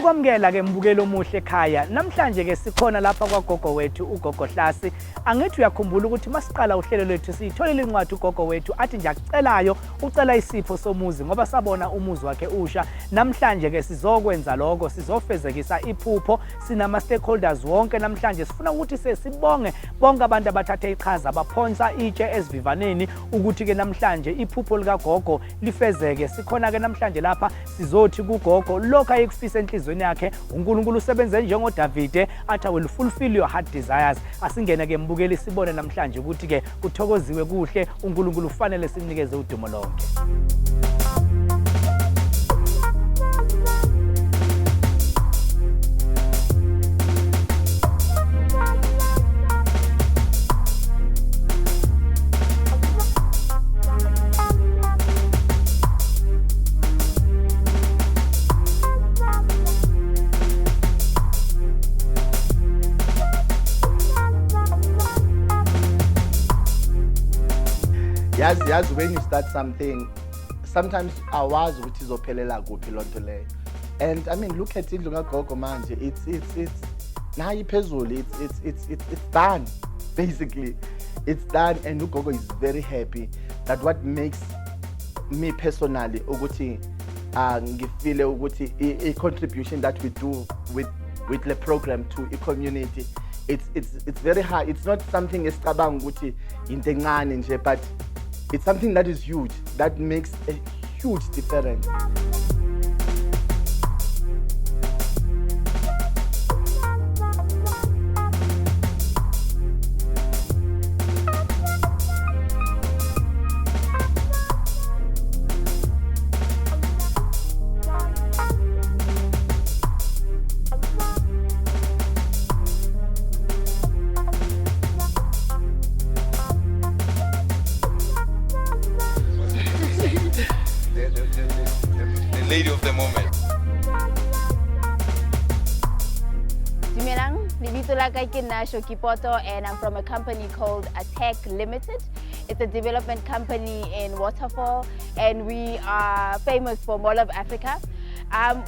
Siyakwamukela ke mbukelo omuhle ekhaya. Namhlanje ke sikhona lapha kwagogo wethu uGogo Mahlase. Angithi uyakhumbula ukuthi masiqala uhlelo lethu sitholile incwadi uGogo wethu athi nje akucelayo ucela isipho somuzi ngoba sabona umuzi wakhe usha. Namhlanje ke sizokwenza lokho, sizofezekisa iphupho. Sinama stakeholders wonke namhlanje sifuna ukuthi sibonge bonke abantu abathathe iqhaza abaphonsa itshe esivivaneni ukuthi ke namhlanje iphupho lika Gogo lifezeke. Sikhona ke namhlanje lapha sizothi kuGogo lokho ayekufisa enhlizweni yakhe uNkulunkulu usebenze njengo Davide athi will fulfill your heart desires. Asingene ke mbukeli sibone namhlanje ukuthi ke kuthokoziwe kuhle uNkulunkulu ufanele simnikeze udumo lonke. Yes, when you start something, sometimes awazi ukuthi izophelela kuphi lonto leyo. And I mean, look at indlu kaGogo manje. It's nayi phezulu. It's done. Basically, it's done, and uGogo is very happy. That what makes me personally ukuthi ngifile ukuthi a contribution that we do with the program to a community. It's very hard. It's not something esicabanga ukuthi into encane nje, but it's something that is huge, that makes a huge difference. Lady of the moment. And I'm from a company called Attack Limited. It's a development company in Waterfall, and we are famous for Mall of Africa.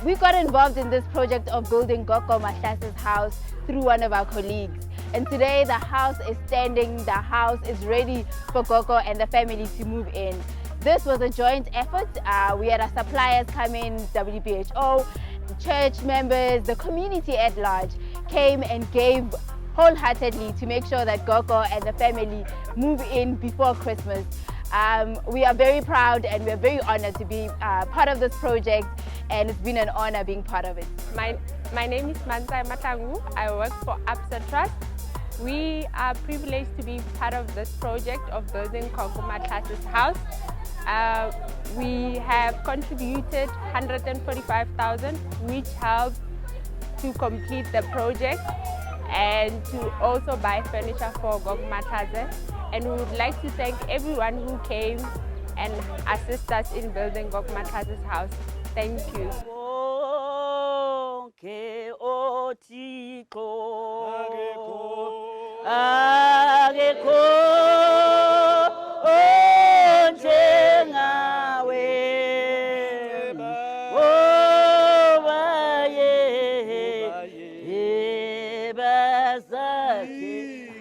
We got involved in this project of building Gogo Mahlase's house through one of our colleagues. And today the house is standing, the house is ready for Gogo and the family to move in. This was a joint effort. We had our suppliers come in, WBHO, church members, the community at large came and gave wholeheartedly to make sure that Gogo and the family move in before Christmas. We are very proud and we're very honored to be part of this project, and it's been an honor being part of it. My name is Mansai Matangu. I work for Absa Trust. We are privileged to be part of this project of building Gogo Mahlase's house. We have contributed 145,000, which helped to complete the project and to also buy furniture for Gogo Mahlase. And we would like to thank everyone who came and assist us in building Gogo Mahlase's house. Thank you.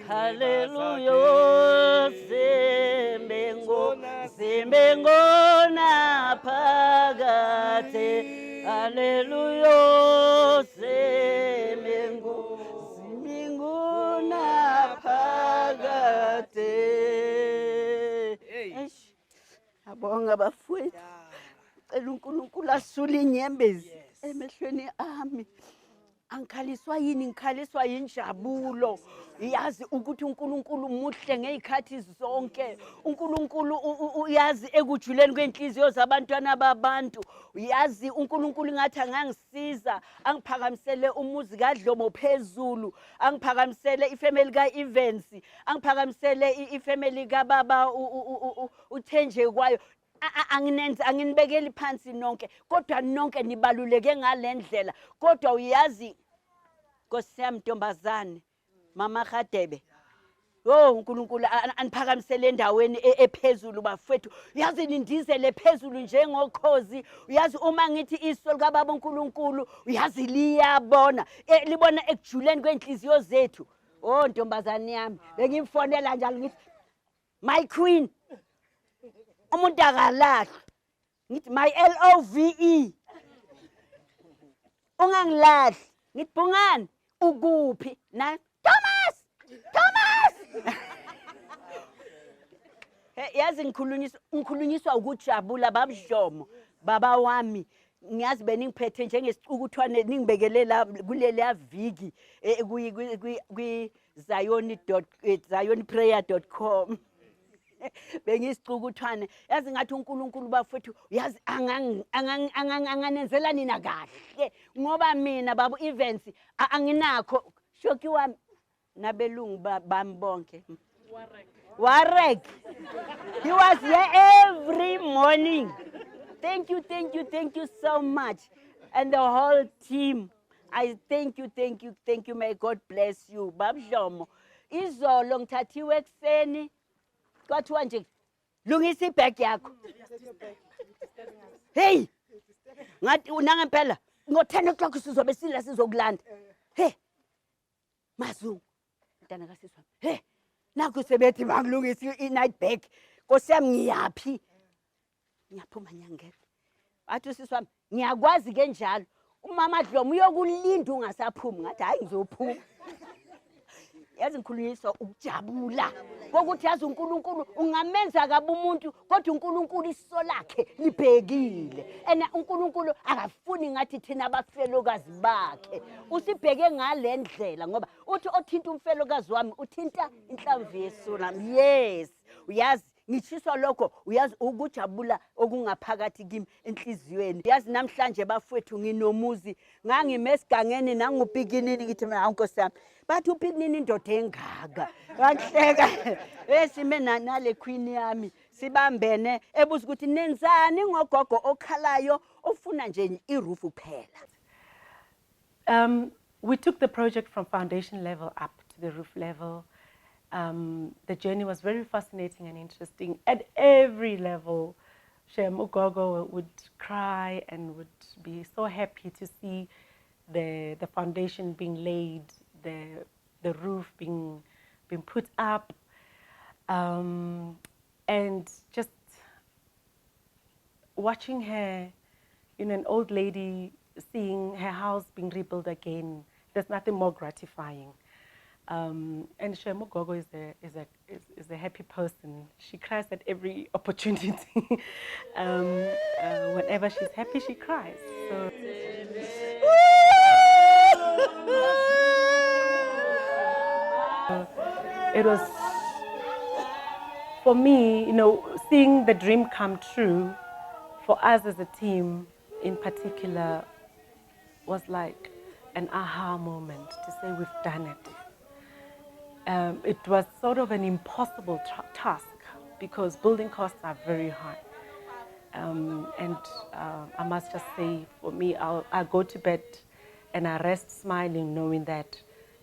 Hallelujah, Simbengona Pagate, Hallelujah, Simbengona Pagate. Abonga bafowethu, cela uNkulunkulu asule inyembezi emehlweni ami. Angikhaliswa yini, ngikhaliswa injabulo. Yazi ukuthi uNkulunkulu muhle ngezikhathi zonke. uNkulunkulu uyazi ekujuleni kwenhliziyo zabantwana babantu. Uyazi uNkulunkulu ngathi angangisiza, angiphakamisele umuzi kaDlomo phezulu, angiphakamisele ifamily kaEvans, angiphakamisele ifamily kaBaba uThenje kwayo. Anginibekeli phansi nonke, kodwa nonke nibaluleke ngalendlela. Kodwa uyazi Nkosi yami Ntombazane, Mama Khadebe, Oh uNkulunkulu aniphakamisele endaweni ephezulu bafethu. Uyazi nindizele phezulu njengokhozi. Uyazi uma ngithi iso lika baba uNkulunkulu, uyazi liyabona. Libona ekujuleni kwenhliziyo zethu. Oh ntombazane yami, bengimfonela njalo ngithi my queen. Umuntu akalahlwa. Ngithi my LOVE. Ungangilahli. Ngithi Bungani ukuphi? Na Thomas! Yazi ngikhulunyiswa ukujabula babudlomo baba wami. Ngiyazi beningiphethe njengesikuthwane ningibekele la kuleli viki kwi zionprayer.com. Bengisicukuthwane yazi ngathi uNkulunkulu bafethu yazi anganenzela nina kahle ngoba mina babu events anginakho shoki wami nabelungu bami bonke Warek he was here every morning. Thank you so much and the whole team. I thank you. May God bless you babudlomo. Izolo ngithathiwe ekseni kwathiwa nje lungisa ibag yakho. Hey ngathi unangempela ngo10 o'clock sizobe sila sizokulanda. Hey Mazungu mntana kasiswa. Hey naku sebethi bangilungisa i-night bag. Nkosi yami ngiyaphi? Ngiyaphuma nyangeke. Wathi siswami ngiyakwazi ke njalo. Umama Dlomo uyokulinda ungasaphumi ngathi hayi ngizophuma. Yazi ngikhulunyiswa ukujabula kokuthi yazi uNkulunkulu ungamenza kabi umuntu kodwa uNkulunkulu iso lakhe libhekile. Ena uNkulunkulu akafuni ngathi thina abafelokazi bakhe. Usibheke ngalendlela ngoba uthi othinta umfelokazi wami uthinta inhlamvu yeso nami. Yes. Uyazi ngichiswa lokho uyazi ukujabula okungaphakathi kimi enhliziyweni. Yazi namhlanje bafethu nginomuzi ngangimesigangeni nangupikinini ngithi mina Nkosi yami bathi upikinini indoda engaka bahleka esime nale queen yami sibambene ebuza ukuthi nenzani ngogogo okhalayo ofuna nje iroof kuphela. We took the project from foundation level up to the roof level. The journey was very fascinating and interesting. At every level, Gogo would cry and would be so happy to see the foundation being laid, the roof being put up, and just watching her, an old lady, seeing her house being rebuilt again. There's nothing more gratifying. And Shemo Gogo is a happy person. She cries at every opportunity. Whenever she's happy, she cries. So. It was, for me, seeing the dream come true, for us as a team in particular, was like an aha moment to say we've done it. It was sort of an impossible task because building costs are very high. And I must just say, for me, I go to bed and I rest smiling knowing that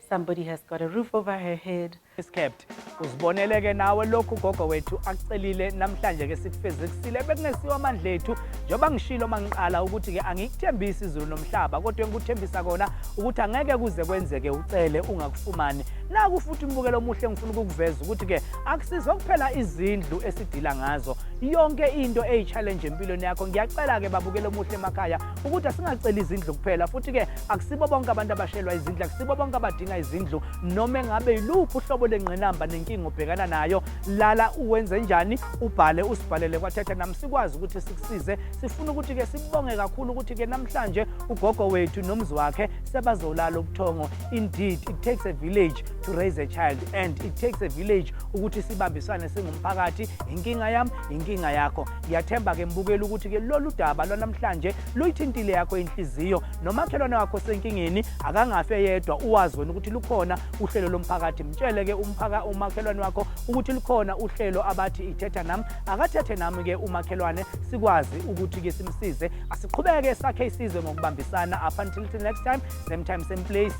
somebody has got a roof over her head. Kept uzibonele ke nawe lokhu gogo wethu acelile namhlanje ke sikufezekisile bekungesiwa amandla ethu njoba ngishilo mangiqala ukuthi ke angikuthembisi izulu nomhlaba kodwa ngikuthembisa kona ukuthi angeke kuze kwenzeke ucele ungakufumani naku futhi umbukelo omuhle ngifuna ukuveza ukuthi ke akusizwe kuphela izindlu esidila ngazo yonke into eyichallenge empilweni yakho ngiyacela ke babukelo omuhle emakhaya ukuthi asingacela izindlu kuphela futhi ke akusibo bonke abantu abashelwa izindlu akusibo bonke abadinga izindlu noma ngabe yiluphi uhlobo lengqinamba nenkinga obhekana nayo lala uwenze njani ubhale usibhalele kwaThetha Nam sikwazi ukuthi sikusize sifuna ukuthi ke sibonge kakhulu ukuthi ke namhlanje ugogo wethu nomzi wakhe sebazolala ubuthongo. Indeed it takes a village to raise a child and it takes a village ukuthi sibambisane singumphakathi inkinga yami inkinga yakho. Ngiyathemba ke mbukela ukuthi ke lolu daba lwanamhlanje luyithintile yakho inhliziyo nomakhelwane wakho senkingeni akangafe yedwa uwazi wena ukuthi lukhona uhlelo lomphakathi mtshele ke umakhelwane wakho ukuthi likhona uhlelo abathi iThetha Nam akathethe nami ke umakhelwane sikwazi ukuthi ke simsize asiqhubeke sakhe isizwe ngokubambisana up until next time same place.